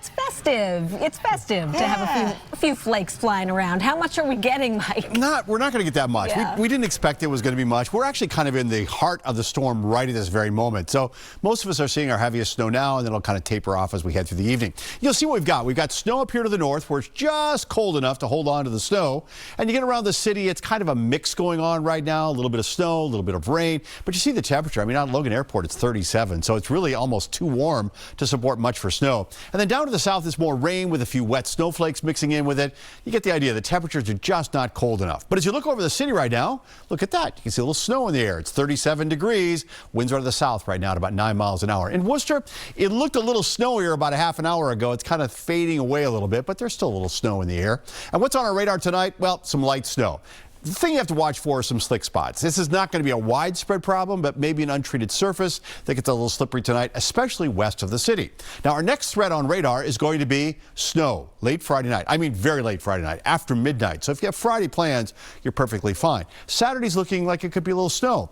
it's festive. It's festive to have a few flakes flying around. How much are we getting, Mike? We're not going to get that much. Yeah. We didn't expect it was going to be much. We're actually kind of in the heart of the storm right at this very moment. So most of us are seeing our heaviest snow now, and then it'll kind of taper off as we head through the evening. You'll see what we've got. We've got snow up here to the north where it's just cold enough to hold on to the snow. And you get around the city, it's kind of a mix going on right now. A little bit of snow, a little bit of rain. But you see the temperature. I mean, out at Logan Airport, it's 37. So it's really almost too warm to support much for snow. And then down to the south is more rain with a few wet snowflakes mixing in with it. You get the idea. The temperatures are just not cold enough. But as you look over the city right now, look at that. You can see a little snow in the air. It's 37 degrees. Winds are to the south right now at about 9 miles an hour. In Worcester, it looked a little snowier about a half an hour ago. It's kind of fading away a little bit, but there's still a little snow in the air. And what's on our radar tonight? Well, some light snow. The thing you have to watch for is some slick spots. This is not going to be a widespread problem, but maybe an untreated surface that gets a little slippery tonight, especially west of the city. Now, our next threat on radar is going to be snow late Friday night. I mean, very late Friday night, after midnight. So if you have Friday plans, you're perfectly fine. Saturday's looking like it could be a little snow.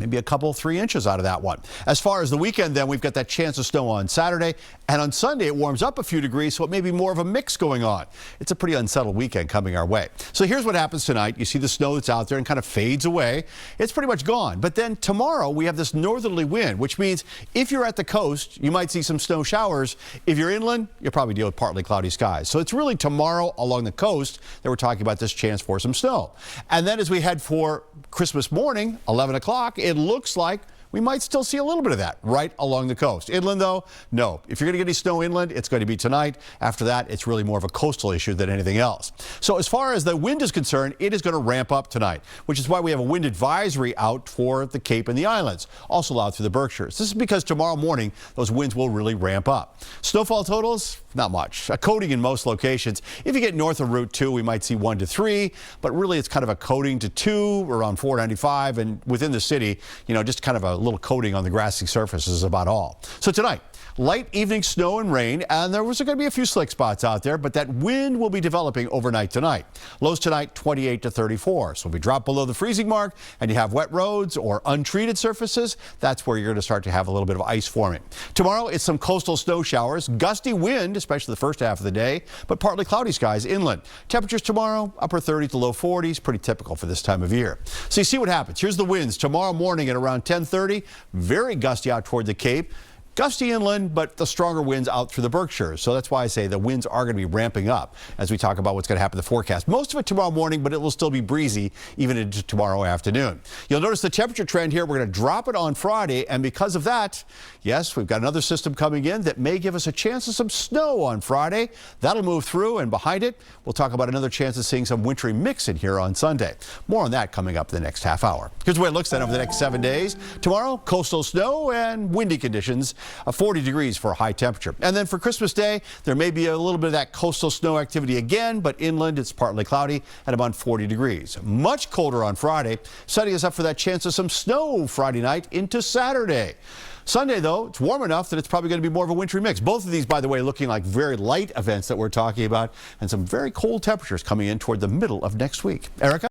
Maybe a couple, 3 inches out of that one. As far as the weekend, then, we've got that chance of snow on Saturday. And on Sunday, it warms up a few degrees, so it may be more of a mix going on. It's a pretty unsettled weekend coming our way. So here's what happens tonight. You see the snow that's out there and kind of fades away. It's pretty much gone. But then tomorrow, we have this northerly wind, which means if you're at the coast, you might see some snow showers. If you're inland, you'll probably deal with partly cloudy skies. So it's really tomorrow along the coast that we're talking about this chance for some snow. And then as we head for Christmas morning, 11 o'clock, it looks like we might still see a little bit of that right along the coast. Inland, though, no. If you're going to get any snow inland, it's going to be tonight. After that, it's really more of a coastal issue than anything else. So as far as the wind is concerned, it is going to ramp up tonight, which is why we have a wind advisory out for the Cape and the islands, also allowed through the Berkshires. This is because tomorrow morning, those winds will really ramp up. Snowfall totals, not much. A coating in most locations. If you get north of Route 2, we might see 1 to 3, but really it's kind of a coating to 2 around 495, and within the city, you know, just kind of a little coating on the grassy surface is about all. So tonight, light evening snow and rain, and there was going to be a few slick spots out there, but that wind will be developing overnight tonight. Lows tonight 28 to 34. So if we drop below the freezing mark and you have wet roads or untreated surfaces, that's where you're going to start to have a little bit of ice forming. Tomorrow, it's some coastal snow showers, gusty wind, especially the first half of the day, but partly cloudy skies inland. Temperatures tomorrow, upper 30s to low 40s, pretty typical for this time of year. So you see what happens. Here's the winds tomorrow morning at around 10:30. Very gusty out toward the Cape. Gusty inland, but the stronger winds out through the Berkshires. So that's why I say the winds are going to be ramping up as we talk about what's going to happen in the forecast. Most of it tomorrow morning, but it will still be breezy even into tomorrow afternoon. You'll notice the temperature trend here. We're going to drop it on Friday. And because of that, yes, we've got another system coming in that may give us a chance of some snow on Friday. That'll move through, and behind it, we'll talk about another chance of seeing some wintry mix in here on Sunday. More on that coming up in the next half hour. Here's the way it looks then over the next 7 days. Tomorrow, coastal snow and windy conditions. 40 degrees for a high temperature. And then for Christmas Day, there may be a little bit of that coastal snow activity again, but inland it's partly cloudy at about 40 degrees. Much colder on Friday, setting us up for that chance of some snow Friday night into Saturday. Sunday, though, it's warm enough that it's probably going to be more of a wintry mix. Both of these, by the way, looking like very light events that we're talking about, and some very cold temperatures coming in toward the middle of next week. Erica?